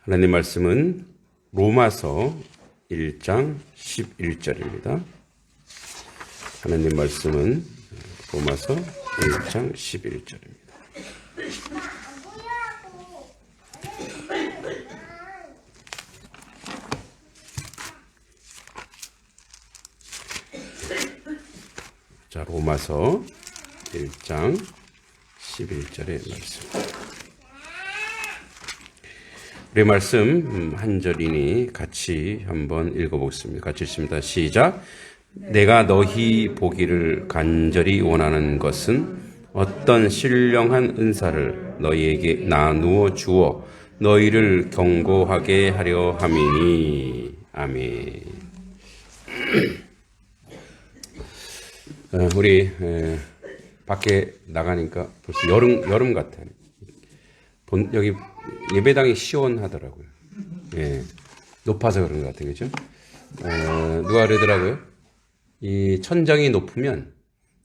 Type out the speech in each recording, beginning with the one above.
하나님 말씀은 로마서 1장 11절입니다. 하나님 말씀은 로마서 1장 11절입니다. 자, 로마서 1장 11절의 말씀. 우리 말씀 한 절이니 같이 한번 읽어보겠습니다. 같이 읽습니다. 시작. 내가 너희 보기를 간절히 원하는 것은 어떤 신령한 은사를 너희에게 나누어 주어 너희를 경고하게 하려 함이니. 아멘. 우리 밖에 나가니까 벌써 여름 같아요. 여기 예배당이 시원하더라고요. 예, 높아서 그런 것 같아요. 그죠? 누가 그러더라고요. 이 천장이 높으면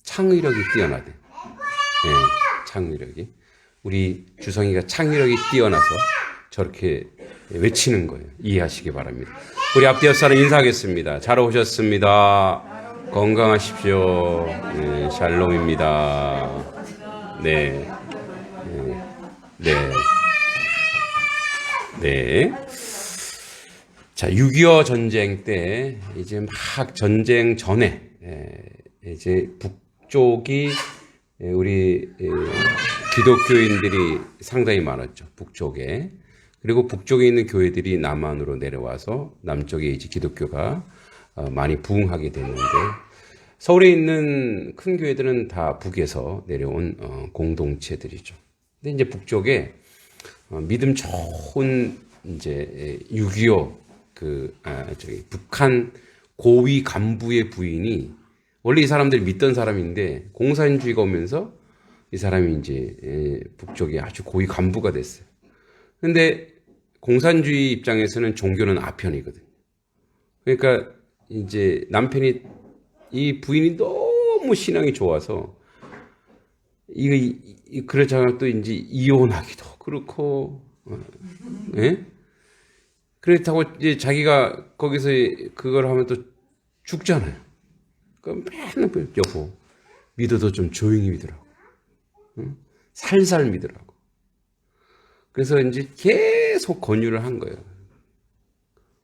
창의력이 뛰어나대. 예, 창의력이. 우리 주성이가 창의력이 뛰어나서 저렇게 외치는 거예요. 이해하시기 바랍니다. 우리 앞뒤 옆사람 인사하겠습니다. 잘 오셨습니다. 건강하십시오. 네, 샬롬입니다. 네. 네. 네. 자, 6.25 전쟁 때, 이제 막 전쟁 전에, 이제 북쪽이, 우리 기독교인들이 상당히 많았죠. 북쪽에. 그리고 북쪽에 있는 교회들이 남한으로 내려와서 남쪽에 이제 기독교가 많이 부흥하게 됐는데, 서울에 있는 큰 교회들은 다 북에서 내려온 공동체들이죠. 근데 이제 북쪽에 믿음 좋은 이제 6.25 북한 고위 간부의 부인이 원래 이 사람들이 믿던 사람인데 공산주의가 오면서 이 사람이 이제 북쪽에 아주 고위 간부가 됐어요. 근데 공산주의 입장에서는 종교는 아편이거든요. 그러니까 이제 남편이 이 부인이 너무 신앙이 좋아서 그렇잖아. 또 이제 이혼하기도 그렇고, 예? 그렇다고 이제 자기가 거기서 그걸 하면 또 죽잖아요. 그럼 맨날 여보, 믿어도 좀 조용히 믿으라고. 응? 살살 믿으라고. 그래서 이제 계속 권유를 한 거예요.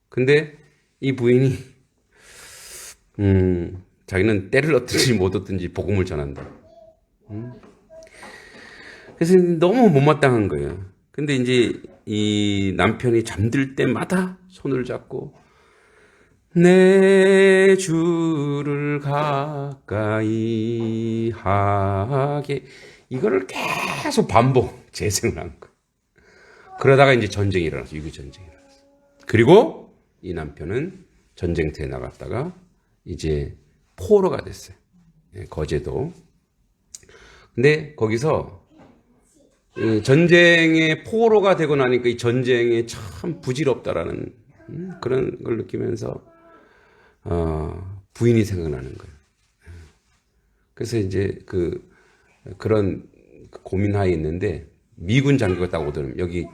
근데 이 부인이, 자기는 때를 얻든지 못 얻든지 복음을 전한다. 그래서 너무 못마땅한 거예요. 근데 이제 이 남편이 잠들 때마다 손을 잡고 내 주를 가까이 하게 이거를 계속 반복 재생을 한 거예요. 그러다가 이제 전쟁이 일어났어요. 6.25 전쟁이 일어났어요. 그리고 이 남편은 전쟁터에 나갔다가 이제 포로가 됐어요. 거제도. 근데 거기서 전쟁의 포로가 되고 나니까 이 전쟁에 참 부질없다라는 그런 걸 느끼면서 부인이 생각나는 거예요. 그래서 이제 그런 고민하에 있는데 미군 장교가 딱 오더니 여기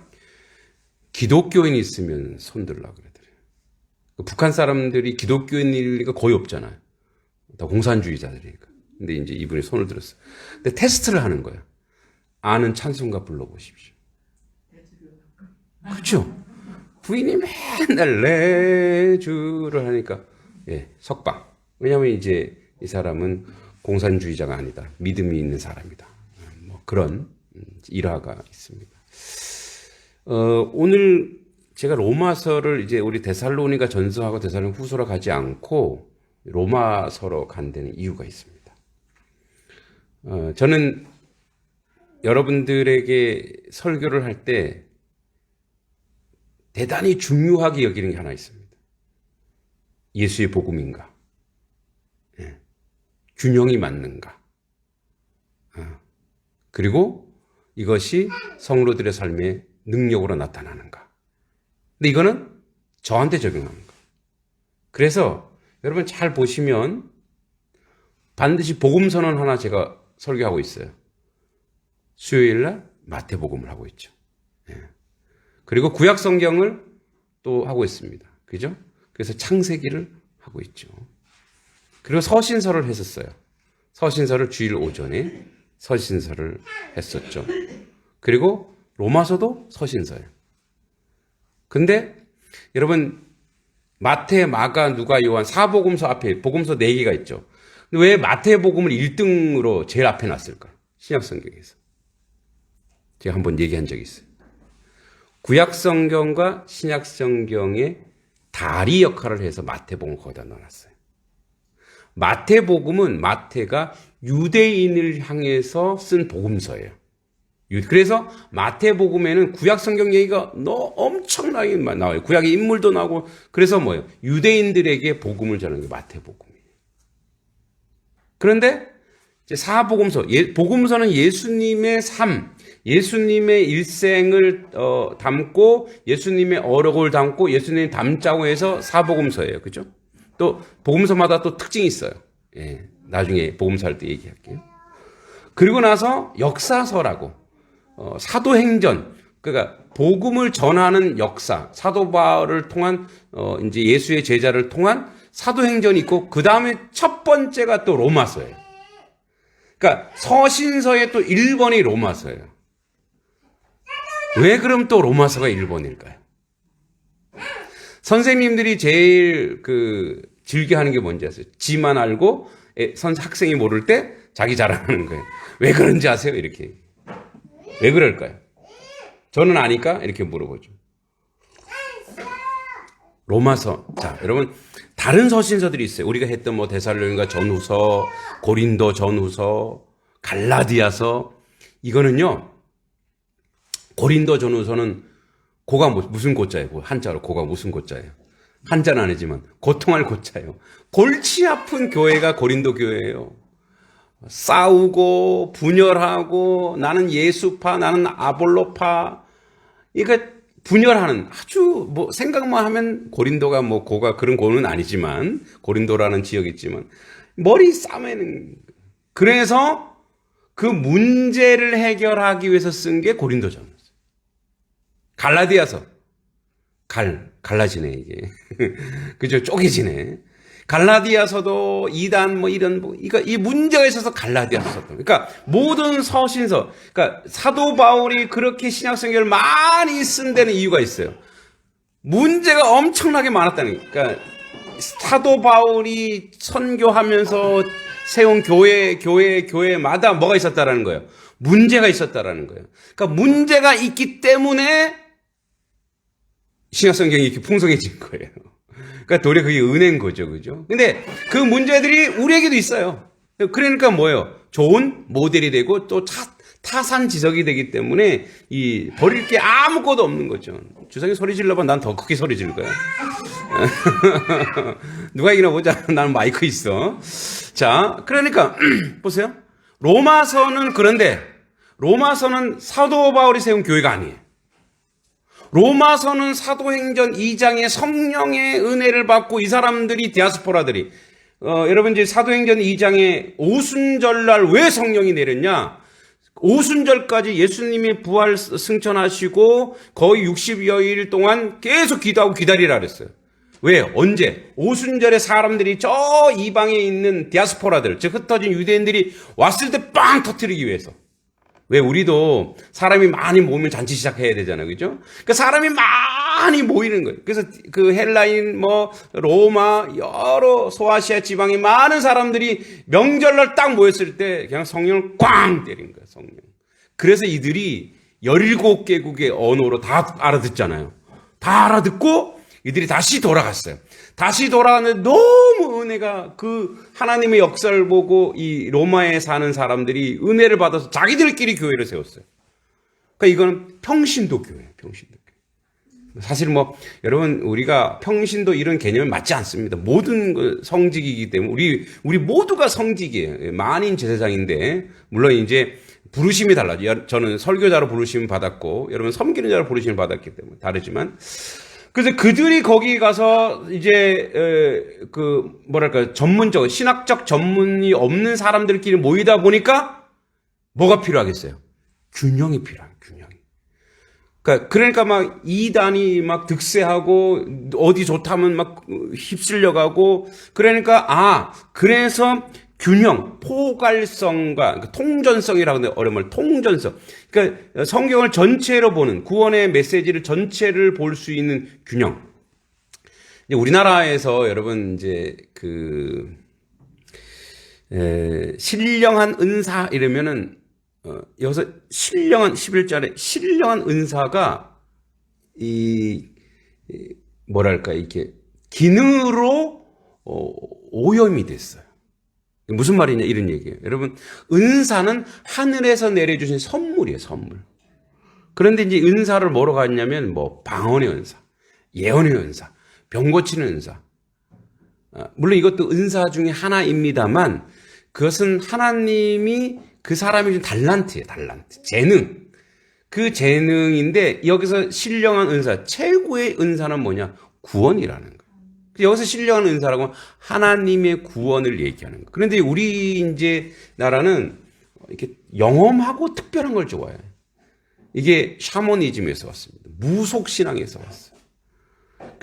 기독교인이 있으면 손들라 그러더래요. 북한 사람들이 기독교인이니까 거의 없잖아요. 다 공산주의자들이니까. 근데 이제 이분이 손을 들었어요. 근데 테스트를 하는 거예요. 아는 찬송가 불러보십시오. 그렇죠? 부인이 맨날 내 주를 하니까 석방. 왜냐하면 이제 이 사람은 공산주의자가 아니다. 믿음이 있는 사람이다. 뭐 그런 일화가 있습니다. 오늘 제가 로마서를 이제 우리 데살로니가 전서하고 데살로니 후서로 가지 않고 로마서로 간 데는 이유가 있습니다. 저는 여러분들에게 설교를 할 때 대단히 중요하게 여기는 게 하나 있습니다. 예수의 복음인가? 균형이 맞는가? 그리고 이것이 성도들의 삶의 능력으로 나타나는가? 근데 이거는 저한테 적용하는 거예요. 그래서 여러분 잘 보시면 반드시 복음선언 하나 제가 설교하고 있어요. 수요일 날 마태복음을 하고 있죠. 그리고 구약 성경을 또 하고 있습니다. 그죠? 그래서 창세기를 하고 있죠. 그리고 서신서를 했었어요. 서신서를 주일 오전에 서신서를 했었죠. 그리고 로마서도 서신서예요. 근데 여러분 마태, 마가, 누가, 요한 사복음서 앞에 복음서 4개가 있죠. 근데 왜 마태복음을 1등으로 제일 앞에 놨을까? 신약 성경에서. 제가 한번 얘기한 적이 있어요. 구약 성경과 신약 성경의 다리 역할을 해서 마태복음을 거기다 넣어놨어요. 마태복음은 마태가 유대인을 향해서 쓴 복음서예요. 그래서 마태복음에는 구약 성경 얘기가 엄청나게 나와요. 구약의 인물도 나오고. 그래서 뭐예요? 유대인들에게 복음을 전하는 게 마태복음이에요. 그런데 이제 사복음서, 복음서는 예수님의 삶, 예수님의 일생을 담고 예수님의 어록을 담고 예수님의 담자고 해서 사복음서예요. 그죠? 또 복음서마다 또 특징이 있어요. 예, 나중에 복음서 할 때 얘기할게요. 그리고 나서 역사서라고 사도행전, 그러니까 복음을 전하는 역사, 사도 바울을 통한 이제 예수의 제자를 통한 사도행전이 있고 그 다음에 첫 번째가 또 로마서예요. 그러니까 서신서의 또 1번이 로마서예요. 왜 그럼 또 로마서가 1번일까요? 선생님들이 제일 즐겨하는 게 뭔지 아세요? 지만 알고 학생이 모를 때 자기 자랑하는 거예요. 왜 그런지 아세요? 이렇게. 왜 그럴까요? 저는 아니까 이렇게 물어보죠. 로마서. 자, 여러분 다른 서신서들이 있어요. 우리가 했던 뭐 데살로니가 전후서, 고린도 전후서, 갈라디아서. 이거는요. 고린도 전후서는 고가 무슨 고자예요? 한자로 고가 무슨 고자예요? 한자는 아니지만 고통할 고자예요. 골치 아픈 교회가 고린도 교회예요. 싸우고 분열하고 나는 예수파, 나는 아볼로파. 이거 분열하는 아주 뭐 생각만 하면 고린도가 뭐 고가 그런 고는 아니지만 고린도라는 지역이 있지만 머리 싸매는. 그래서 그 문제를 해결하기 위해서 쓴 게 고린도전서예요. 갈라디아서. 갈라지네, 이게. 그죠? 쪼개지네. 갈라디아서도 이단 이 문제가 있어서 갈라디아서 썼던. 그러니까 모든 서신서, 그러니까 사도 바울이 그렇게 신약 성경을 많이 쓴 데는 이유가 있어요. 문제가 엄청나게 많았다는. 그러니까 사도 바울이 선교하면서 세운 교회마다 뭐가 있었다라는 거예요. 문제가 있었다라는 거예요. 그러니까 문제가 있기 때문에 신약 성경이 이렇게 풍성해진 거예요. 그러니까 도리어 그게 은혜인 거죠. 그죠? 근데 그 문제들이 우리에게도 있어요. 그러니까 뭐예요? 좋은 모델이 되고 또 타산지석이 되기 때문에 버릴 게 아무것도 없는 거죠. 주석이 소리 질러봐. 난 더 크게 소리 지를 거야. 누가 이기나 보자. 나는 마이크 있어. 자, 그러니까 보세요. 그런데 로마서는 사도 바울이 세운 교회가 아니에요. 로마서는 사도행전 2장에 성령의 은혜를 받고 이 사람들이 디아스포라들이 여러분 이제 사도행전 2장에 오순절날 왜 성령이 내렸냐? 오순절까지 예수님이 부활 승천하시고 거의 60여일 동안 계속 기도하고 기다리라 그랬어요. 왜? 언제? 오순절에 사람들이 저 이방에 있는 디아스포라들, 즉 흩어진 유대인들이 왔을 때 빵 터뜨리기 위해서. 왜? 우리도 사람이 많이 모이면 잔치 시작해야 되잖아요. 그죠? 그러니까 사람이 많이 모이는 거예요. 그래서 그 헬라인, 로마, 여러 소아시아 지방에 많은 사람들이 명절날 딱 모였을 때 그냥 성령을 꽝 때린 거예요. 성령. 그래서 이들이 17개국의 언어로 다 알아듣잖아요. 다 알아듣고 이들이 다시 돌아갔어요. 다시 돌아가는데 너무 은혜가 하나님의 역사를 보고 이 로마에 사는 사람들이 은혜를 받아서 자기들끼리 교회를 세웠어요. 그러니까 이거는 평신도 교회예요. 평신도 교회. 사실 여러분 우리가 평신도 이런 개념이 맞지 않습니다. 모든 성직이기 때문에 우리 모두가 성직이에요. 만인 제사장인데 물론 이제 부르심이 달라요. 저는 설교자로 부르심을 받았고 여러분 섬기는 자로 부르심을 받았기 때문에 다르지만 그래서 그들이 거기 가서 이제 전문적 신학적 전문이 없는 사람들끼리 모이다 보니까 뭐가 필요하겠어요? 균형이 필요해요. 균형이. 그러니까 막 이단이 막 득세하고 어디 좋다면 막 휩쓸려가고 그러니까 그래서 균형, 포괄성과 그러니까 통전성이라고 하는데 어려운 통전성. 그러니까 성경을 전체로 보는 구원의 메시지를 전체를 볼 수 있는 균형. 우리나라에서 여러분 이제 신령한 은사 이러면은 여기서 신령한 11절에 신령한 은사가 뭐랄까 이렇게 기능으로 오염이 됐어요. 무슨 말이냐 이런 얘기예요. 여러분 은사는 하늘에서 내려주신 선물이에요, 선물. 그런데 이제 은사를 뭐로 갔냐면 뭐 방언의 은사, 예언의 은사, 병 고치는 은사. 물론 이것도 은사 중에 하나입니다만 그것은 하나님이 그 사람이 준 달란트예요, 달란트. 재능. 그 재능인데 여기서 신령한 은사, 최고의 은사는 뭐냐? 구원이라는 거예요. 여기서 신령한 은사라고 하나님의 구원을 얘기하는 거예요. 그런데 우리 이제 나라는 이렇게 영험하고 특별한 걸 좋아해요. 이게 샤머니즘에서 왔습니다. 무속신앙에서 왔어요.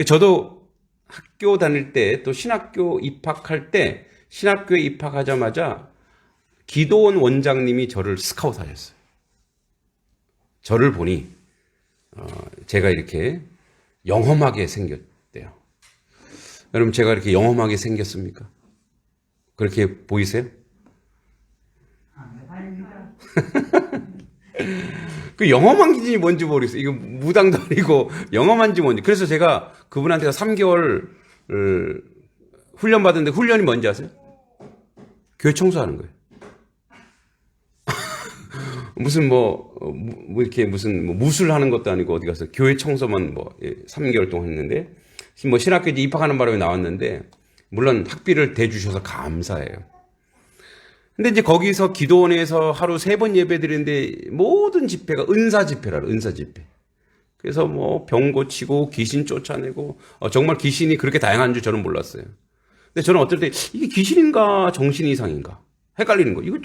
저도 학교 다닐 때 또 신학교 입학할 때 신학교에 입학하자마자 기도원 원장님이 저를 스카우트 하셨어요. 저를 보니 제가 이렇게 영험하게 생겼대요. 여러분 제가 이렇게 영험하게 생겼습니까? 그렇게 보이세요? 그 영험한 기준이 뭔지 모르겠어요. 이거 무당도 아니고 영험한지 뭔지. 그래서 제가 그분한테 3개월 훈련 받았는데 훈련이 뭔지 아세요? 교회 청소하는 거예요. 무슨 이렇게 무슨 무술하는 것도 아니고 어디 가서 교회 청소만 3개월 동안 했는데 신학교 이제 입학하는 바람에 나왔는데 물론 학비를 대주셔서 감사해요. 근데 이제 거기서 기도원에서 하루 3번 예배 드리는데 모든 집회가 은사 집회라고 은사 집회. 그래서 병 고치고 귀신 쫓아내고 정말 귀신이 그렇게 다양한 줄 저는 몰랐어요. 근데 저는 어떨 때 이게 귀신인가 정신 이상인가 헷갈리는 거. 이거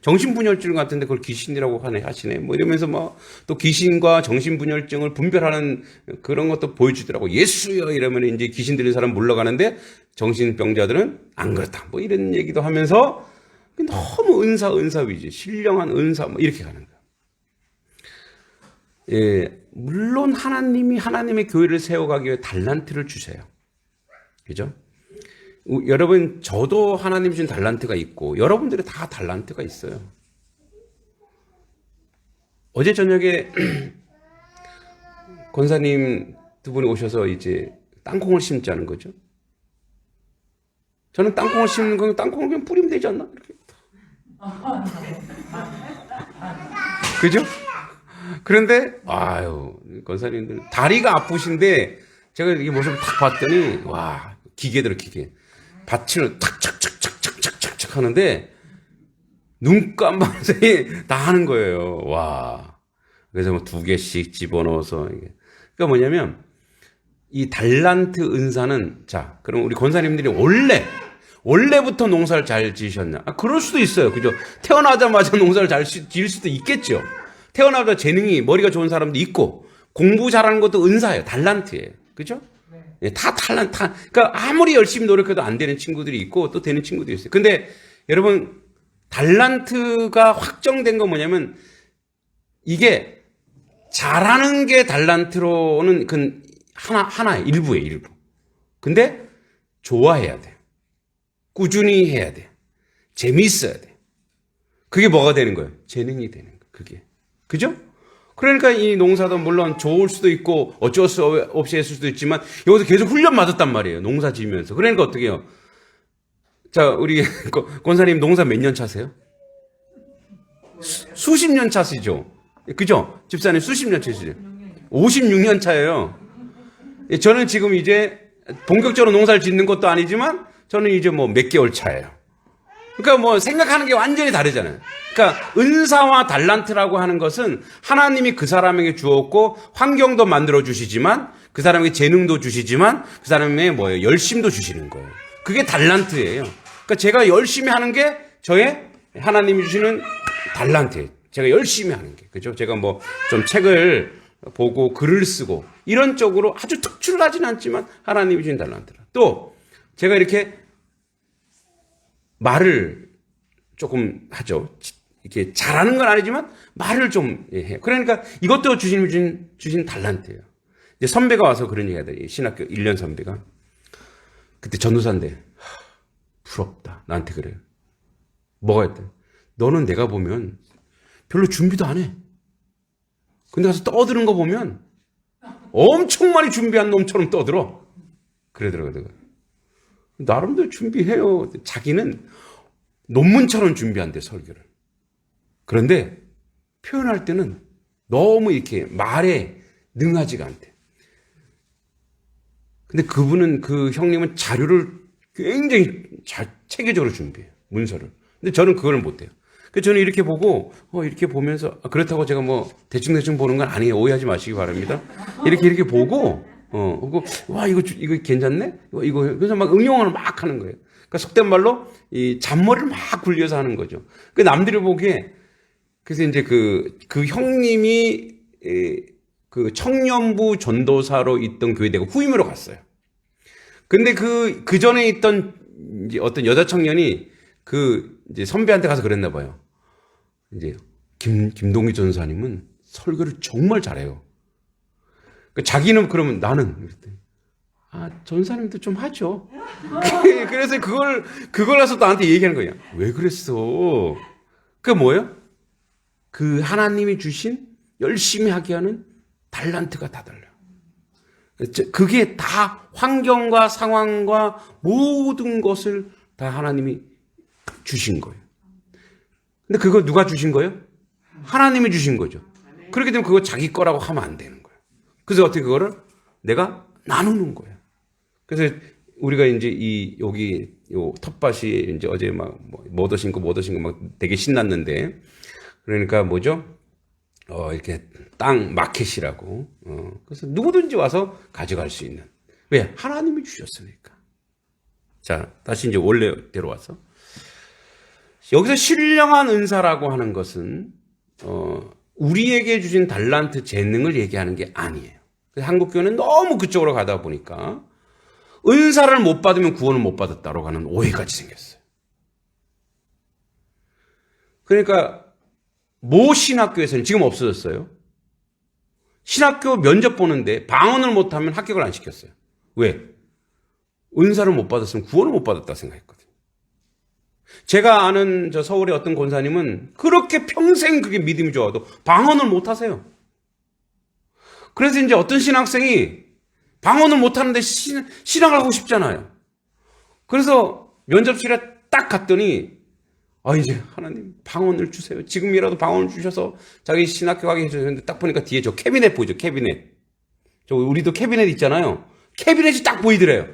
정신분열증 같은데 그걸 귀신이라고 하시네. 이러면서 또 귀신과 정신분열증을 분별하는 그런 것도 보여주더라고. 예수여 이러면 이제 귀신 들린 사람 물러가는데 정신병자들은 안 그렇다. 이런 얘기도 하면서 너무 은사 위주, 신령한 은사 이렇게 가는 거야. 예, 물론 하나님이 하나님의 교회를 세워가기 위해 달란트를 주세요. 그죠? 여러분, 저도 하나님 준 달란트가 있고, 여러분들이 다 달란트가 있어요. 어제 저녁에 권사님 두 분이 오셔서 이제 땅콩을 심자는 거죠. 저는 땅콩을 심는 건 땅콩을 그냥 뿌리면 되지 않나? 이렇게. 그죠? 그런데, 권사님들, 다리가 아프신데, 제가 이 모습을 딱 봤더니, 기계대로 기계. 밭을 탁착착착착착착 하는데 눈 깜빡 사이에 다 하는 거예요. 와. 그래서 2개씩 집어넣어서 이게. 그러니까 뭐냐면 이 달란트 은사는 그럼 우리 권사님들이 원래부터 농사를 잘 지으셨냐? 그럴 수도 있어요. 그죠? 태어나자마자 농사를 잘 지을 수도 있겠죠. 태어나자마자 재능이 머리가 좋은 사람도 있고 공부 잘하는 것도 은사예요. 달란트예요. 그죠? 다 달란트. 그러니까 아무리 열심히 노력해도 안 되는 친구들이 있고 또 되는 친구들이 있어요. 근데 여러분 달란트가 확정된 건 뭐냐면 이게 잘하는 게 달란트로는 그 하나의 일부예요, 일부. 근데 좋아해야 돼. 꾸준히 해야 돼. 재미있어야 돼. 그게 뭐가 되는 거예요? 재능이 되는 거예요. 그게. 그죠? 그러니까 이 농사도 물론 좋을 수도 있고 어쩔 수 없이 했을 수도 있지만 여기서 계속 훈련 받았단 말이에요. 농사 지으면서. 그러니까 어떻게 해요? 우리 권사님 농사 몇 년 차세요? 수십 년 차시죠? 그죠? 집사님 수십 년 차시죠? 56년 차예요. 저는 지금 이제 본격적으로 농사를 짓는 것도 아니지만 저는 이제 몇 개월 차예요. 그러니까 생각하는 게 완전히 다르잖아요. 그러니까 은사와 달란트라고 하는 것은 하나님이 그 사람에게 주었고 환경도 만들어 주시지만 그 사람에게 재능도 주시지만 그 사람의 열심도 주시는 거예요. 그게 달란트예요. 그러니까 제가 열심히 하는 게 저의 하나님이 주시는 달란트예요. 제가 열심히 하는 게. 그죠? 제가 좀 책을 보고 글을 쓰고 이런 쪽으로 아주 특출나지는 않지만 하나님이 주신 달란트라. 또 제가 이렇게 말을 조금 하죠. 이렇게 잘하는 건 아니지만 말을 좀 해요. 그러니까 이것도 주신 달란트예요. 이제 선배가 와서 그런 얘기 하더니 신학교 1년 선배가 그때 전도사인데 부럽다. 나한테 그래요. 뭐가 했대? 너는 내가 보면 별로 준비도 안 해. 근데 가서 떠드는 거 보면 엄청 많이 준비한 놈처럼 떠들어. 그러더라고요. 나름대로 준비해요. 자기는 논문처럼 준비한대, 설교를. 그런데 표현할 때는 너무 이렇게 말에 능하지가 않대. 근데 그 형님은 자료를 굉장히 잘 체계적으로 준비해요. 문서를. 근데 저는 그걸 못해요. 그래서 저는 이렇게 보고, 이렇게 보면서, 그렇다고 제가 뭐, 대충 보는 건 아니에요. 오해하지 마시기 바랍니다. 이렇게 보고, 와, 이거 괜찮네? 그래서 막 응용을 막 하는 거예요. 그러니까 속된 말로, 이 잔머리를 막 굴려서 하는 거죠. 그 남들이 보기에, 그래서 이제 그 형님이, 그 청년부 전도사로 있던 교회 내가 후임으로 갔어요. 근데 그 전에 있던 이제 어떤 여자 청년이 이제 선배한테 가서 그랬나 봐요. 이제 김동기 전사님은 설교를 정말 잘해요. 그러니까 자기는 그러면 나는 전사님도 좀 하죠. 그래서 그걸 가서 나한테 얘기하는 거야. 왜 그랬어? 그게 뭐예요? 그 하나님이 주신 열심히 하게 하는 달란트가 다 달라요. 그게 다 환경과 상황과 모든 것을 다 하나님이 주신 거예요. 근데 그거 누가 주신 거예요? 하나님이 주신 거죠. 그렇게 되면 그거 자기 거라고 하면 안 되는 거예요. 그래서 어떻게 그거를 내가 나누는 거예요. 그래서 우리가 이제 여기 요 텃밭이 이제 어제 못 오신 거 막 되게 신났는데 그러니까 뭐죠? 이렇게 땅 마켓이라고. 그래서 누구든지 와서 가져갈 수 있는. 왜? 하나님이 주셨으니까. 자, 다시 이제 원래대로 와서. 여기서 신령한 은사라고 하는 것은, 우리에게 주신 달란트 재능을 얘기하는 게 아니에요. 그래서 한국교회는 너무 그쪽으로 가다 보니까, 은사를 못 받으면 구원을 못 받았다고 하는 오해까지 생겼어요. 그러니까, 모 신학교에서는 지금 없어졌어요. 신학교 면접 보는데 방언을 못하면 합격을 안 시켰어요. 왜? 은사를 못 받았으면 구원을 못 받았다 생각했거든요. 제가 아는 저 서울의 어떤 권사님은 그렇게 평생 그게 믿음이 좋아도 방언을 못 하세요. 그래서 이제 어떤 신학생이 방언을 못 하는데 신학을 하고 싶잖아요. 그래서 면접실에 딱 갔더니 이제 하나님 방언을 주세요. 지금이라도 방언을 주셔서 자기 신학교 가게 해주셨는데 딱 보니까 뒤에 저 캐비넷 보이죠? 캐비넷. 우리도 캐비넷 있잖아요. 캐비넷이 딱 보이더래요.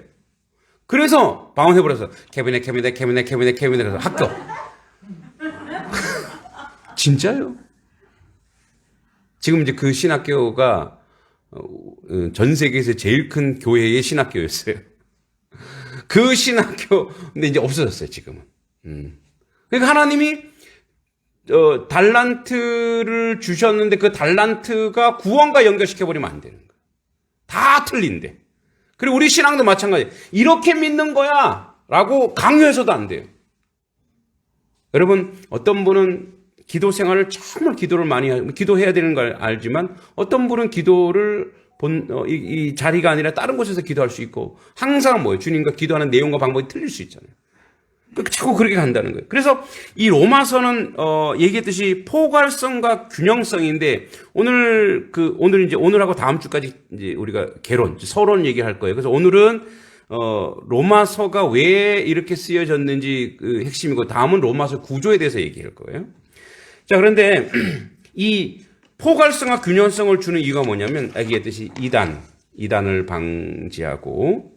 그래서 방언해버려서 캐비넷 해서 합격. 진짜요? 지금 이제 그 신학교가 전 세계에서 제일 큰 교회의 신학교였어요. 그 신학교, 근데 이제 없어졌어요, 지금은. 그러니까 하나님이 달란트를 주셨는데 그 달란트가 구원과 연결시켜버리면 안 되는 거예요. 다 틀린데. 그리고 우리 신앙도 마찬가지예요. 이렇게 믿는 거야 라고 강요해서도 안 돼요. 여러분, 어떤 분은 기도 생활을 정말 기도를 많이 하고 기도해야 되는 걸 알지만 어떤 분은 기도를 이 자리가 아니라 다른 곳에서 기도할 수 있고 항상 뭐예요? 주님과 기도하는 내용과 방법이 틀릴 수 있잖아요. 자꾸 그렇게 간다는 거예요. 그래서 이 로마서는 얘기했듯이 포괄성과 균형성인데 오늘하고 다음 주까지 이제 우리가 서론 얘기할 거예요. 그래서 오늘은 로마서가 왜 이렇게 쓰여졌는지 그 핵심이고 다음은 로마서 구조에 대해서 얘기할 거예요. 자, 그런데 이 포괄성과 균형성을 주는 이유가 뭐냐면 얘기했듯이 이단을 방지하고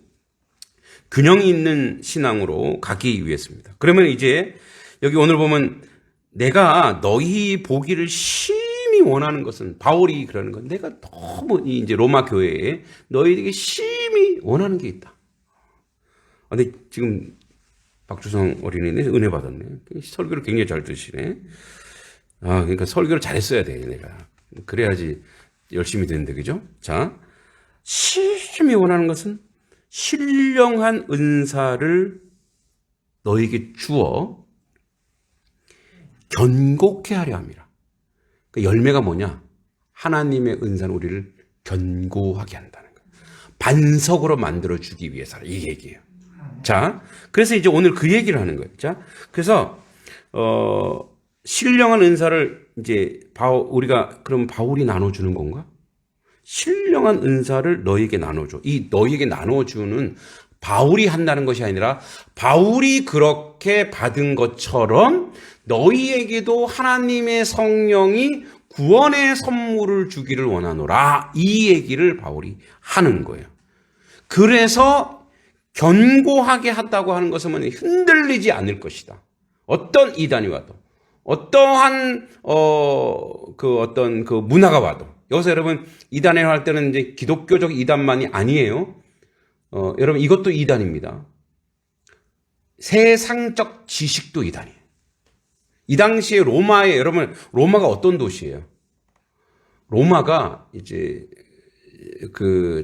균형 있는 신앙으로 가기 위해서입니다. 그러면 이제 여기 오늘 보면 내가 너희 보기를 심히 원하는 것은 바울이 그러는 건 내가 너무 이제 로마 교회에 너희에게 심히 원하는 게 있다. 근데 지금 박주성 어린이는 은혜 받았네. 설교를 굉장히 잘 드시네. 그러니까 설교를 잘했어야 돼, 내가. 그래야지 열심히 되는데, 그죠? 자, 심히 원하는 것은 신령한 은사를 너에게 주어 견고케 하려 함이라. 그 열매가 뭐냐? 하나님의 은사는 우리를 견고하게 한다는 거예요. 반석으로 만들어주기 위해서라. 이 얘기예요. 자, 그래서 이제 오늘 그 얘기를 하는 거예요. 자, 그래서, 신령한 은사를 이제 우리가 그럼 바울이 나눠주는 건가? 신령한 은사를 너에게 나눠줘. 이 너에게 나눠주는 바울이 한다는 것이 아니라 바울이 그렇게 받은 것처럼 너희에게도 하나님의 성령이 구원의 선물을 주기를 원하노라. 이 얘기를 바울이 하는 거예요. 그래서 견고하게 한다고 하는 것은 흔들리지 않을 것이다. 어떤 이단이 와도, 어떠한 어떤 그 문화가 와도. 여기서 여러분 이단에 할 때는 이제 기독교적 이단만이 아니에요. 여러분 이것도 이단입니다. 세상적 지식도 이단이에요. 이 당시에 여러분 로마가 어떤 도시예요? 로마가 이제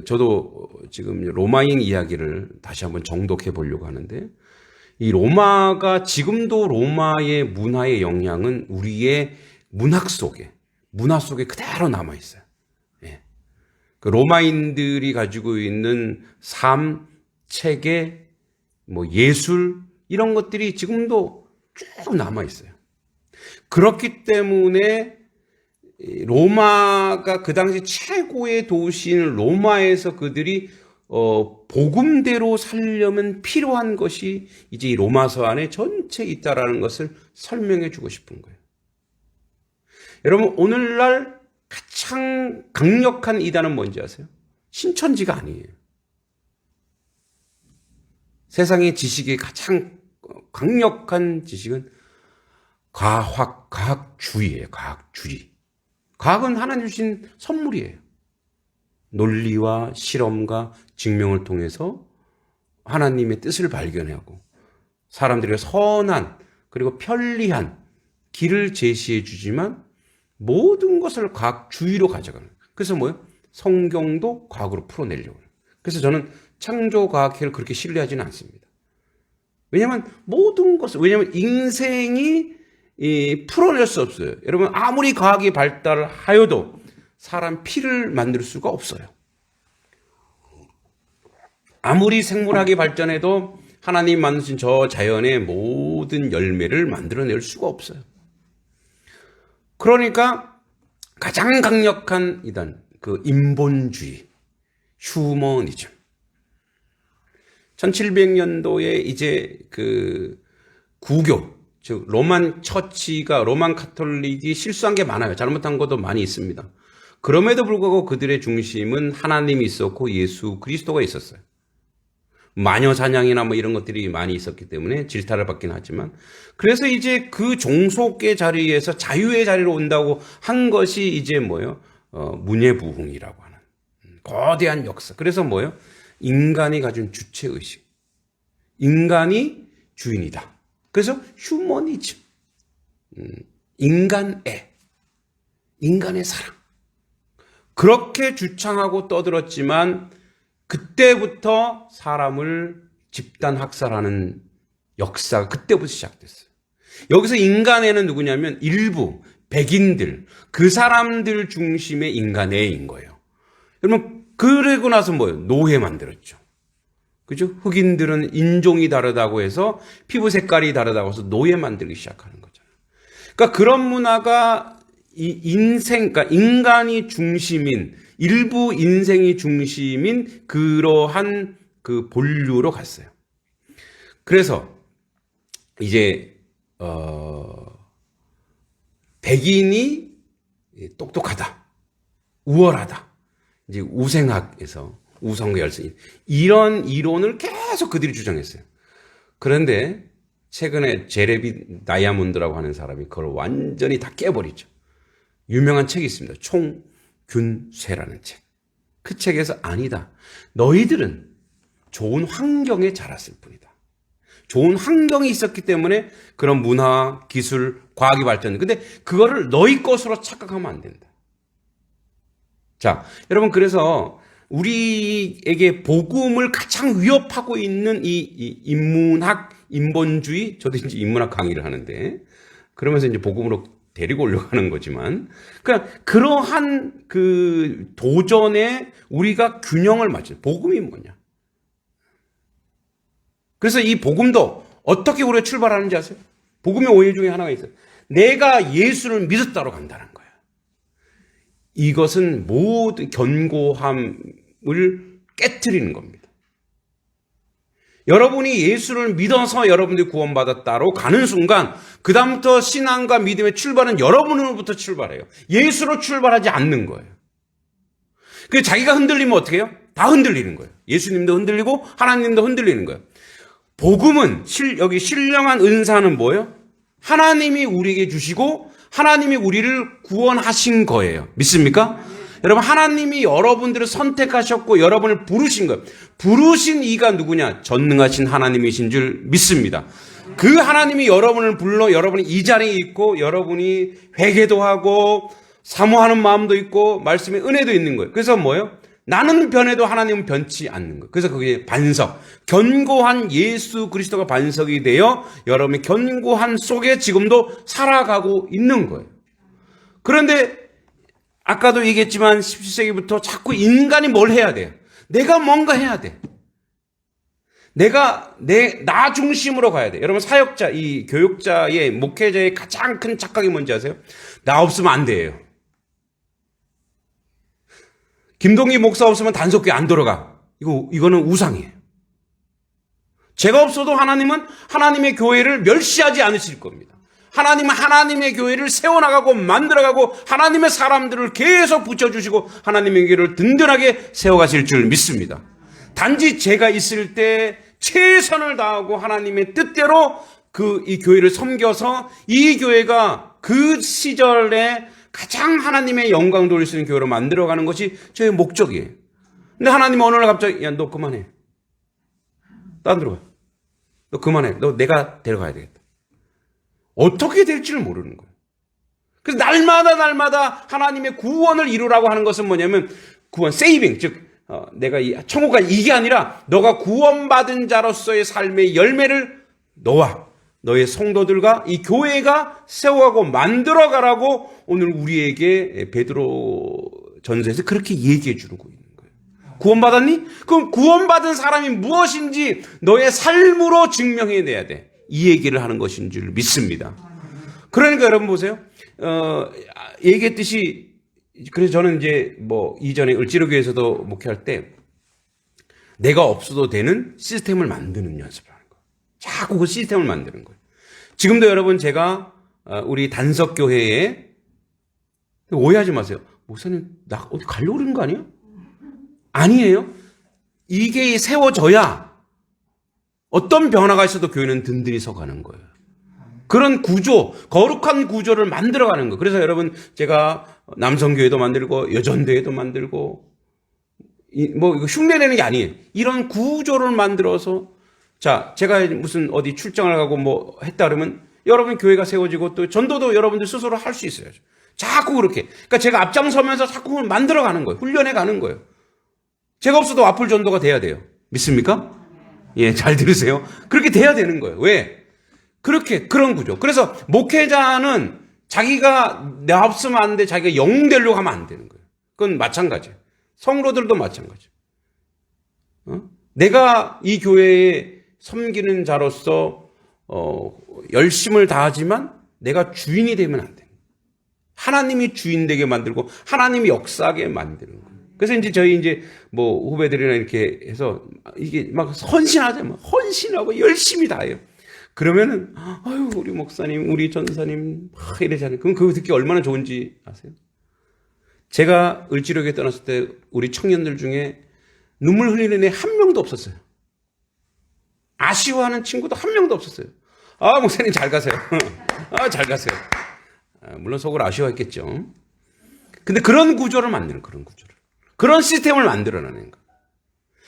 저도 지금 로마인 이야기를 다시 한번 정독해 보려고 하는데, 이 로마가 지금도 로마의 문화의 영향은 우리의 문화 속에 그대로 남아 있어요. 예. 그 로마인들이 가지고 있는 삶, 체계, 예술 이런 것들이 지금도 쭉 남아 있어요. 그렇기 때문에 로마가 그 당시 최고의 도시인 로마에서 그들이 복음대로 살려면 필요한 것이 이제 이 로마서 안에 전체 있다라는 것을 설명해 주고 싶은 거예요. 여러분 오늘날 가장 강력한 이단은 뭔지 아세요? 신천지가 아니에요. 세상의 지식의 가장 강력한 지식은 과학주의예요. 과학주의. 과학은 하나님 주신 선물이에요. 논리와 실험과 증명을 통해서 하나님의 뜻을 발견하고 사람들에게 선한 그리고 편리한 길을 제시해 주지만 모든 것을 과학주의로 가져가는 거예요. 그래서 성경도 과학으로 풀어내려고 해요. 그래서 저는 창조과학회를 그렇게 신뢰하지는 않습니다. 왜냐면 인생이 풀어낼 수 없어요. 여러분 아무리 과학이 발달을 하여도 사람 피를 만들 수가 없어요. 아무리 생물학이 발전해도 하나님 만드신 저 자연의 모든 열매를 만들어낼 수가 없어요. 그러니까 가장 강력한 이단, 인본주의, 휴머니즘. 1700년도에 이제 구교, 즉 로만 처치가 로만 카톨릭이 실수한 게 많아요. 잘못한 것도 많이 있습니다. 그럼에도 불구하고 그들의 중심은 하나님이 있었고 예수 그리스도가 있었어요. 마녀 사냥이나 이런 것들이 많이 있었기 때문에 질타를 받긴 하지만, 그래서 이제 그 종속의 자리에서 자유의 자리로 온다고 한 것이 이제 문예부흥이라고 하는 거대한 역사. 그래서 인간이 가진 주체의식, 인간이 주인이다. 그래서 휴머니즘, 인간의 사랑. 그렇게 주창하고 떠들었지만 그때부터 사람을 집단 학살하는 역사가 그때부터 시작됐어요. 여기서 인간애는 누구냐면 일부 백인들, 그 사람들 중심의 인간애인 거예요. 여러분 그러고 나서 노예 만들었죠. 그죠? 흑인들은 인종이 다르다고 해서 피부 색깔이 다르다고 해서 노예 만들기 시작하는 거잖아요. 그러니까 그런 문화가 그러니까 인간이 중심인, 일부 인생이 중심인 그러한 본류로 갔어요. 그래서 이제 백인이 똑똑하다, 우월하다, 이제 우생학에서 우성과 열쇠 이런 이론을 계속 그들이 주장했어요. 그런데 최근에 제레비 다이아몬드라고 하는 사람이 그걸 완전히 다 깨버리죠. 유명한 책이 있습니다. 총균쇠라는 책. 그 책에서 아니다. 너희들은 좋은 환경에 자랐을 뿐이다. 좋은 환경이 있었기 때문에 그런 문화, 기술, 과학이 발전돼. 근데 그거를 너희 것으로 착각하면 안 된다. 자, 여러분, 그래서 우리에게 복음을 가장 위협하고 있는 이 인문학, 인본주의, 저도 이제 인문학 강의를 하는데, 그러면서 이제 복음으로 데리고 올려가는 거지만, 그러니까 그러한 그 도전에 우리가 균형을 맞춰. 복음이 뭐냐? 그래서 이 복음도 어떻게 우리가 출발하는지 아세요? 복음의 오해 중에 하나가 있어요. 내가 예수를 믿었다로 간다는 거예요. 이것은 모든 견고함을 깨트리는 겁니다. 여러분이 예수를 믿어서 여러분들이 구원받았다로 가는 순간 그 다음부터 신앙과 믿음의 출발은 여러분으로부터 출발해요. 예수로 출발하지 않는 거예요. 그 자기가 흔들리면 어떻게 해요? 다 흔들리는 거예요. 예수님도 흔들리고 하나님도 흔들리는 거예요. 복음은 여기 신령한 은사는 뭐예요? 하나님이 우리에게 주시고 하나님이 우리를 구원하신 거예요. 믿습니까? 여러분, 하나님이 여러분들을 선택하셨고 여러분을 부르신 거예요. 부르신 이가 누구냐? 전능하신 하나님이신 줄 믿습니다. 그 하나님이 여러분을 불러 여러분이 이 자리에 있고 여러분이 회개도 하고 사모하는 마음도 있고 말씀의 은혜도 있는 거예요. 그래서 뭐예요? 나는 변해도 하나님은 변치 않는 거예요. 그래서 그게 반석, 견고한 예수 그리스도가 반석이 되어 여러분의 견고한 속에 지금도 살아가고 있는 거예요. 그런데 아까도 얘기했지만 17세기부터 자꾸 인간이 뭘 해야 돼요? 내가 뭔가 해야 돼. 나 중심으로 가야 돼. 여러분, 사역자, 이 교육자의, 목회자의 가장 큰 착각이 뭔지 아세요? 나 없으면 안 돼요. 김동기 목사 없으면 단속교회 안 들어가. 이거는 우상이에요. 제가 없어도 하나님은 하나님의 교회를 멸시하지 않으실 겁니다. 하나님은 하나님의 교회를 세워나가고 만들어가고 하나님의 사람들을 계속 붙여주시고 하나님의 교회를 든든하게 세워가실 줄 믿습니다. 단지 제가 있을 때 최선을 다하고 하나님의 뜻대로 이 교회를 섬겨서 이 교회가 그 시절에 가장 하나님의 영광 돌릴 수 있는 교회로 만들어가는 것이 저의 목적이에요. 근데 하나님은 어느 날 갑자기 야, 너 그만해. 딴 데로 가. 너 그만해. 너 내가 데려가야 되겠다. 어떻게 될지를 모르는 거예요. 그래서 날마다 하나님의 구원을 이루라고 하는 것은 뭐냐면 구원, 세이빙, 즉 내가 천국가 이게 아니라 너가 구원받은 자로서의 삶의 열매를 너와 너의 성도들과 이 교회가 세워가고 만들어가라고 오늘 우리에게 베드로 전서에서 그렇게 얘기해 주고 있는 거예요. 구원받았니? 그럼 구원받은 사람이 무엇인지 너의 삶으로 증명해내야 돼. 이 얘기를 하는 것인 줄 믿습니다. 그러니까 여러분 보세요. 얘기했듯이 그래서 저는 이제 이전에 을지로교에서도 목회할 때 내가 없어도 되는 시스템을 만드는 연습을 하는 거예요. 자꾸 그 시스템을 만드는 거예요. 지금도 여러분 제가 우리 단석교회에 오해하지 마세요. 목사님 나 어디 가려고 그러는 거 아니에요? 아니에요. 이게 세워져야 어떤 변화가 있어도 교회는 든든히 서가는 거예요. 그런 구조, 거룩한 구조를 만들어가는 거예요. 그래서 여러분 제가 남성교회도 만들고 여전대회도 만들고 이거 흉내내는 게 아니에요. 이런 구조를 만들어서 자, 제가 무슨 어디 출장을 가고 했다 그러면 여러분 교회가 세워지고 또 전도도 여러분들 스스로 할 수 있어야죠. 자꾸 그렇게. 그러니까 제가 앞장서면서 자꾸 만들어 가는 거예요. 훈련해 가는 거예요. 제가 없어도 와플 전도가 돼야 돼요. 믿습니까? 예, 잘 들으세요. 그렇게 돼야 되는 거예요. 왜? 그런 구조. 그래서 목회자는 자기가 나 없으면 안 돼. 자기가 영 되려고 하면 안 되는 거예요. 그건 마찬가지예요. 성도들도 마찬가지예요. 내가 이 교회에 섬기는 자로서 열심을 다하지만 내가 주인이 되면 안 돼요. 하나님이 주인 되게 만들고 하나님이 역사하게 만드는 거예요. 그래서 이제 저희 후배들이나 이렇게 해서 이게 막 헌신하잖아요. 헌신하고 열심히 다해요. 그러면은 아유 우리 목사님, 우리 전사님 이러잖아요. 그럼 그거 듣기 얼마나 좋은지 아세요? 제가 을지로교에 떠났을 때 우리 청년들 중에 눈물 흘리는 애 한 명도 없었어요. 아쉬워하는 친구도 한 명도 없었어요. 아, 목사님 잘 가세요. 잘 가세요. 물론 속으로 아쉬워했겠죠. 근데 그런 구조를 만드는 그런 구조를. 그런 시스템을 만들어내는 거예요.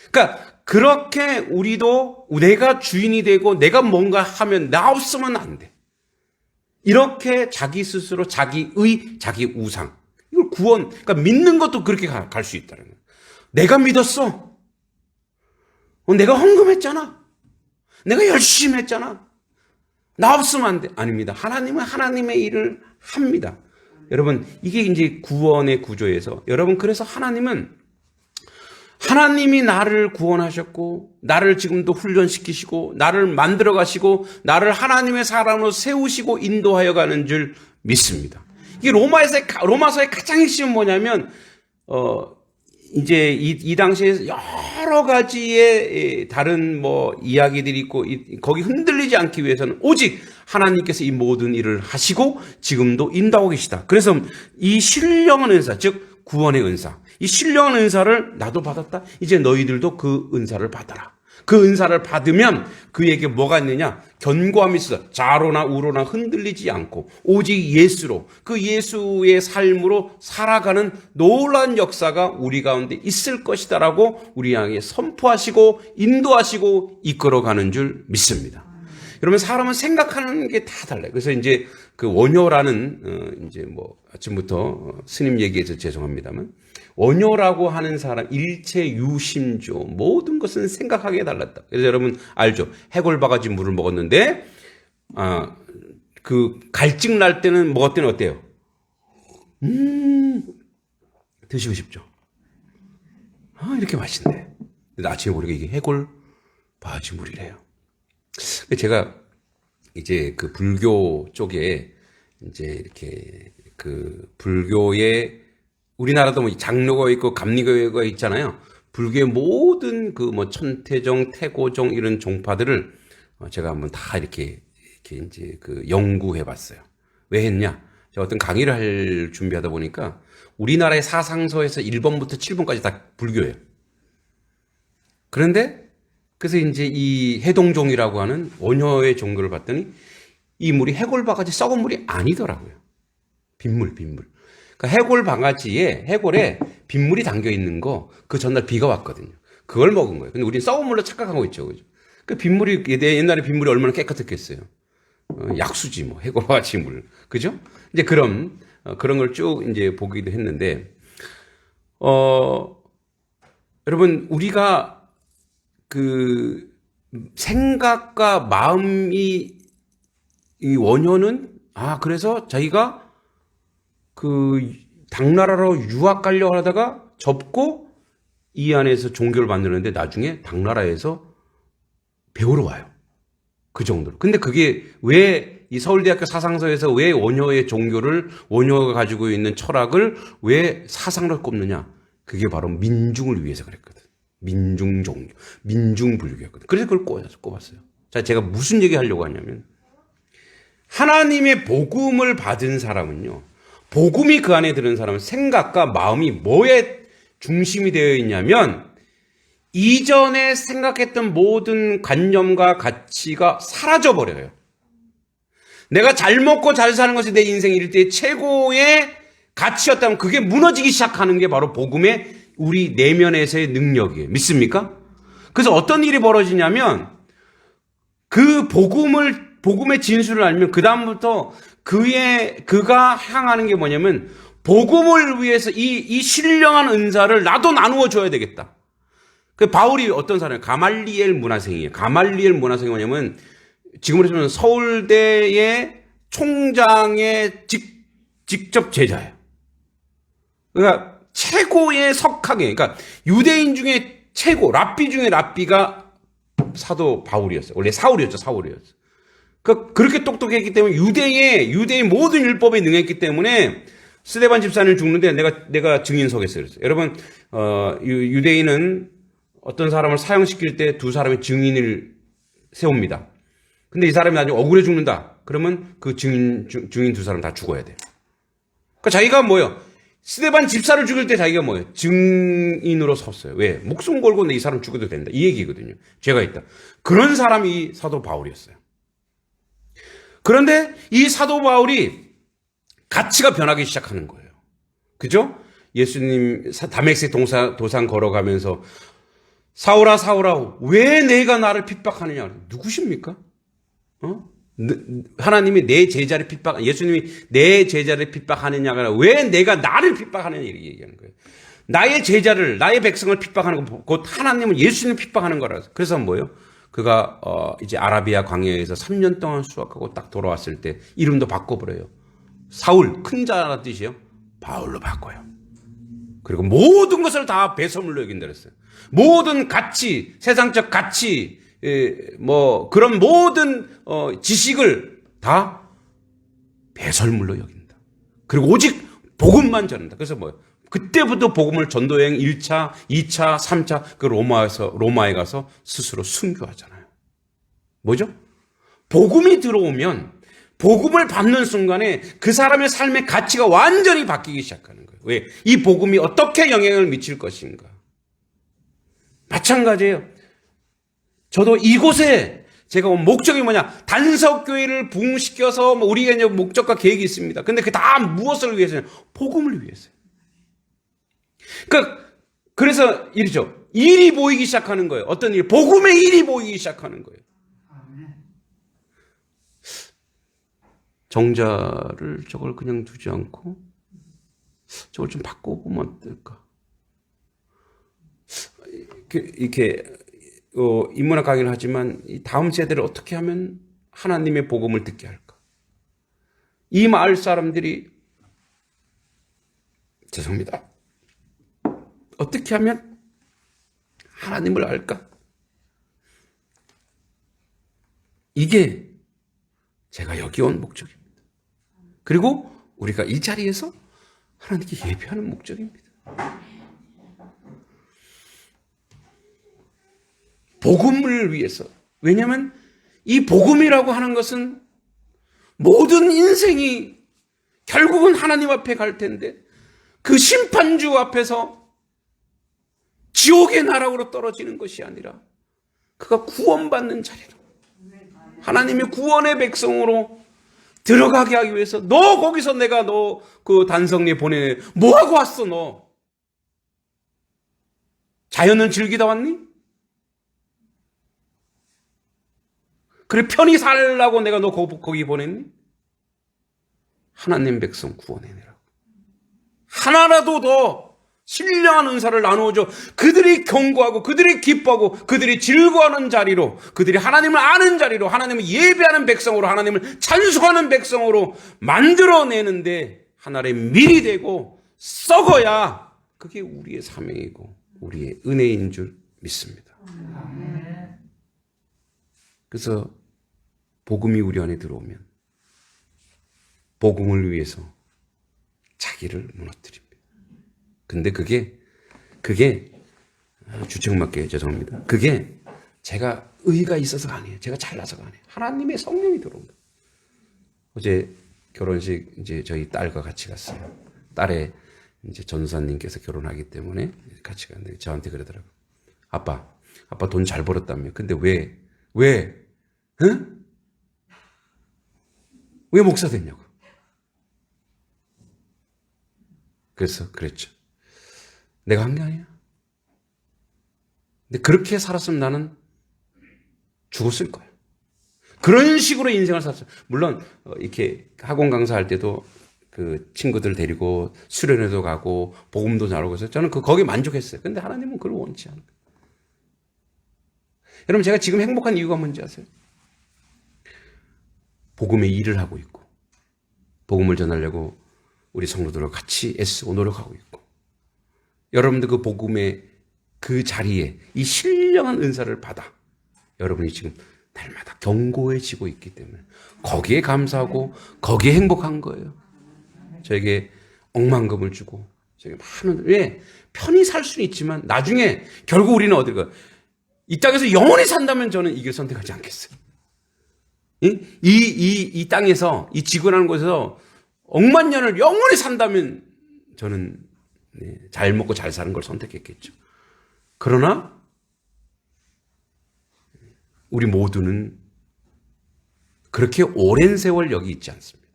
그러니까 그렇게 우리도 내가 주인이 되고 내가 뭔가 하면 나 없으면 안 돼. 이렇게 자기 스스로 자기의, 자기 우상. 이걸 그 구원, 그러니까 믿는 것도 그렇게 갈 수 있다는 거예요. 내가 믿었어. 내가 헌금했잖아. 내가 열심히 했잖아. 나 없으면 안 돼. 아닙니다. 하나님은 하나님의 일을 합니다. 여러분, 이게 이제 구원의 구조에서, 여러분, 그래서 하나님이 나를 구원하셨고, 나를 지금도 훈련시키시고, 나를 만들어 가시고, 나를 하나님의 사람으로 세우시고 인도하여 가는 줄 믿습니다. 이게 로마서의 가장 핵심은 뭐냐면, 이제 이 당시에 여러 가지의 다른 이야기들이 있고, 거기 흔들리지 않기 위해서는 오직 하나님께서 이 모든 일을 하시고 지금도 인도하고 계시다. 그래서 이 신령한 은사, 즉 구원의 은사, 이 신령한 은사를 나도 받았다. 이제 너희들도 그 은사를 받아라. 그 은사를 받으면 그에게 뭐가 있느냐? 견고함이 있어. 좌로나 우로나 흔들리지 않고 오직 예수로, 그 예수의 삶으로 살아가는 놀라운 역사가 우리 가운데 있을 것이다라고 우리 향해 선포하시고 인도하시고 이끌어가는 줄 믿습니다. 여러분, 사람은 생각하는 게 다 달라요. 그래서 이제 그 원효라는 이제 아침부터 스님 얘기해서 죄송합니다만, 원효라고 하는 사람, 일체 유심조, 모든 것은 생각하기에 달랐다. 그래서 여러분 알죠? 해골바가지 물을 먹었는데, 그 갈증 날 때는 먹었더니 어때요? 드시고 싶죠? 이렇게 맛있네. 근데 아침에 보니까 이게 해골바가지 물이래요. 제가 이제 그 불교 쪽에 이제 이렇게 그 불교의 우리나라도 장로가 있고 감리교가 있잖아요. 불교의 모든 그 천태종, 태고종 이런 종파들을 제가 한번 다 이렇게 이제 그 연구해 봤어요. 왜 했냐? 제가 어떤 강의를 할 준비하다 보니까 우리나라의 사상서에서 1번부터 7번까지 다 불교예요. 그런데 그래서 이제 이 해동종이라고 하는 원효의 종교를 봤더니 이 물이 해골바가지 썩은 물이 아니더라고요. 빗물. 그러니까 해골에 빗물이 담겨 있는 거, 그 전날 비가 왔거든요. 그걸 먹은 거예요. 근데 우리는 썩은 물로 착각하고 있죠. 그죠? 그 빗물이, 옛날에 빗물이 얼마나 깨끗했겠어요. 약수지, 해골바가지 물. 그죠? 이제 그런 걸 쭉 이제 보기도 했는데, 여러분, 우리가 그 생각과 마음이 이 원효는 그래서 자기가 그 당나라로 유학 가려고 하다가 접고 이 안에서 종교를 만드는데 나중에 당나라에서 배우러 와요. 그 정도로. 근데 그게 왜 이 서울대학교 사상서에서 왜 원효가 가지고 있는 철학을 왜 사상으로 꼽느냐? 그게 바로 민중을 위해서 그랬거든. 민중 종교, 민중 불교였거든. 그래서 그걸 꼽았어요. 자, 제가 무슨 얘기 하려고 하냐면, 하나님의 복음을 받은 사람은요, 복음이 그 안에 들은 사람은 생각과 마음이 뭐에 중심이 되어 있냐면, 이전에 생각했던 모든 관념과 가치가 사라져버려요. 내가 잘 먹고 잘 사는 것이 내 인생 일대의 최고의 가치였다면 그게 무너지기 시작하는 게 바로 복음의 우리 내면에서의 능력이에요. 믿습니까? 그래서 어떤 일이 벌어지냐면 그 복음의 진술을 알면 그다음부터 그가 향하는 게 뭐냐면 복음을 위해서 이 신령한 은사를 나도 나누어 줘야 되겠다. 그 바울이 어떤 사람이에요? 가말리엘 문화생이에요. 가말리엘 문화생이 뭐냐면 지금으로 치면 서울대의 총장의 직접 제자예요. 그러니까 최고의 석학에, 그러니까 유대인 중에 최고, 랍비 중에 랍비가 사도 바울이었어요. 원래 사울이었죠. 그러니까 그렇게 똑똑했기 때문에 유대의 모든 율법에 능했기 때문에 스데반 집사는 죽는데 내가 증인 서겠어요. 그랬어요. 여러분, 유대인은 어떤 사람을 사형시킬 때 두 사람의 증인을 세웁니다. 근데 이 사람이 나중에 억울해 죽는다. 그러면 그 증인 두 사람 다 죽어야 돼요. 그러니까 자기가 뭐예요? 스데반 집사를 죽일 때 자기가 뭐예요? 증인으로 섰어요. 왜? 목숨 걸고 이 사람 죽어도 된다. 이 얘기거든요. 죄가 있다. 그런 사람이 사도 바울이었어요. 그런데 이 사도 바울이 가치가 변하기 시작하는 거예요. 그죠? 예수님 다메섹 도상 걸어가면서 사울아 왜 내가 나를 핍박하느냐? 누구십니까? 하나님이 내 제자를 예수님이 내 제자를 핍박하느냐가 왜 내가 나를 핍박하느냐 이렇게 얘기하는 거예요. 나의 제자를, 나의 백성을 핍박하는 거, 곧 하나님은 예수님을 핍박하는 거라서. 그래서 뭐예요? 그가, 이제 아라비아 광야에서 3년 동안 수학하고 딱 돌아왔을 때 이름도 바꿔버려요. 사울, 큰 자라는 뜻이에요. 바울로 바꿔요. 그리고 모든 것을 다 배설물로 여긴다 그랬어요. 모든 가치, 세상적 가치, 뭐, 그런 모든, 지식을 다 배설물로 여긴다. 그리고 오직 복음만 전한다. 그래서 뭐예요? 그때부터 복음을 전도여행 1차, 2차, 3차 그 로마에 가서 스스로 순교하잖아요. 뭐죠? 복음이 들어오면 복음을 받는 순간에 그 사람의 삶의 가치가 완전히 바뀌기 시작하는 거예요. 왜? 이 복음이 어떻게 영향을 미칠 것인가? 마찬가지예요. 저도 이곳에 제가 온 목적이 뭐냐? 단석교회를 부흥시켜서 우리가 이제 목적과 계획이 있습니다. 근데 그 다 무엇을 위해서냐? 복음을 위해서요. 그래서 이렇죠. 일이 보이기 시작하는 거예요. 어떤 일? 복음의 일이 보이기 시작하는 거예요. 정자를 저걸 그냥 두지 않고 저걸 좀 바꿔보면 어떨까? 이렇게 인문학 강의를 하지만 이 다음 세대를 어떻게 하면 하나님의 복음을 듣게 할까? 이 마을 사람들이 죄송합니다. 어떻게 하면 하나님을 알까? 이게 제가 여기 온 목적입니다. 그리고 우리가 이 자리에서 하나님께 예배하는 목적입니다. 복음을 위해서. 왜냐하면 이 복음이라고 하는 것은 모든 인생이 결국은 하나님 앞에 갈 텐데 그 심판주 앞에서 지옥의 나락으로 떨어지는 것이 아니라 그가 구원받는 자리로 하나님의 구원의 백성으로 들어가게 하기 위해서 너 거기서 내가 너 그 단성리에 보내네. 뭐하고 왔어 너? 자연을 즐기다 왔니? 그래 편히 살라고 내가 너 거기 보냈니? 하나님 백성 구원해내라고. 하나라도 더 신령한 은사를 나누어줘. 그들이 경고하고 그들이 기뻐하고 그들이 즐거워하는 자리로, 그들이 하나님을 아는 자리로, 하나님을 예배하는 백성으로, 하나님을 찬송하는 백성으로 만들어내는데 하나의 밀이 되고 썩어야 그게 우리의 사명이고 우리의 은혜인 줄 믿습니다. 그래서 복음이 우리 안에 들어오면 복음을 위해서 자기를 무너뜨립니다. 근데 그게 주책맞게 죄송합니다. 그게 제가 의가 있어서가 아니에요. 제가 잘나서가 아니에요. 하나님의 성령이 들어옵니다. 어제 결혼식 이제 저희 딸과 같이 갔어요. 딸의 이제 전사님께서 결혼하기 때문에 같이 갔는데 저한테 그러더라고요. 아빠 돈 잘 벌었다며. 근데 왜? 응? 왜 목사 됐냐고. 그래서 그랬죠. 내가 한 게 아니야. 근데 그렇게 살았으면 나는 죽었을 거야. 그런 식으로 인생을 살았어요. 물론 이렇게 학원 강사할 때도 그 친구들 데리고 수련회도 가고 복음도 나누고 해서 저는 거기에 만족했어요. 근데 하나님은 그걸 원치 않아요. 여러분 제가 지금 행복한 이유가 뭔지 아세요? 복음의 일을 하고 있고 복음을 전하려고 우리 성도들과 같이 애쓰고 노력하고 있고 여러분들 그 복음의 그 자리에 이 신령한 은사를 받아 여러분이 지금 날마다 견고해지고 있기 때문에 거기에 감사하고 거기에 행복한 거예요. 저에게 억만금을 주고 저에게 많은 왜 편히 살 수는 있지만 나중에 결국 우리는 어딜 가? 이 땅에서 영원히 산다면 저는 이 길 선택하지 않겠어요. 이 땅에서 이 지구라는 곳에서 억만 년을 영원히 산다면 저는 잘 먹고 잘 사는 걸 선택했겠죠. 그러나 우리 모두는 그렇게 오랜 세월 여기 있지 않습니다.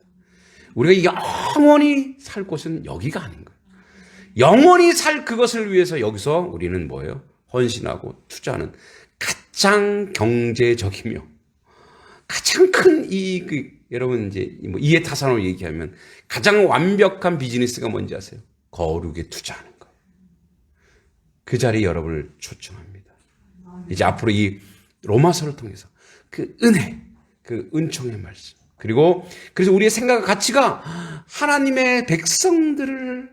우리가 영원히 살 곳은 여기가 아닌 거예요. 영원히 살 그것을 위해서 여기서 우리는 뭐예요? 헌신하고 투자하는 가장 경제적이며 가장 큰 여러분 이제 뭐 이해타산으로 얘기하면 가장 완벽한 비즈니스가 뭔지 아세요? 거룩에 투자하는 거. 그 자리에 여러분을 초청합니다. 이제 앞으로 이 로마서를 통해서 그 은혜, 그 은총의 말씀. 그래서 우리의 생각과 가치가 하나님의 백성들을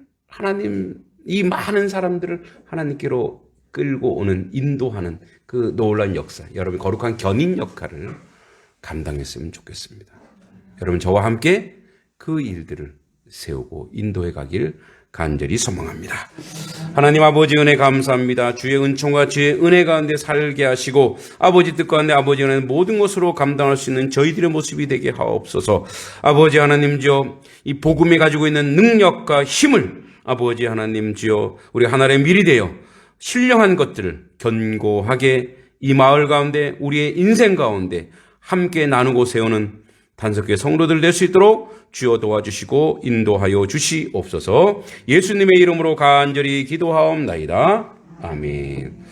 이 많은 사람들을 하나님께로 끌고 오는, 인도하는 그 놀라운 역사, 여러분 거룩한 견인 역할을 감당했으면 좋겠습니다. 여러분 저와 함께 그 일들을 세우고 인도해 가길 간절히 소망합니다. 하나님 아버지 은혜 감사합니다. 주의 은총과 주의 은혜 가운데 살게 하시고 아버지 뜻 가운데 아버지 은혜 모든 것으로 감당할 수 있는 저희들의 모습이 되게 하옵소서. 아버지 하나님 주여 이 복음이 가지고 있는 능력과 힘을 아버지 하나님 주여 우리 하나님의 밀이 되어 신령한 것들을 견고하게 이 마을 가운데 우리의 인생 가운데 함께 나누고 세우는 단석교회 성도들 될 수 있도록 주여 도와주시고 인도하여 주시옵소서. 예수님의 이름으로 간절히 기도하옵나이다. 아멘.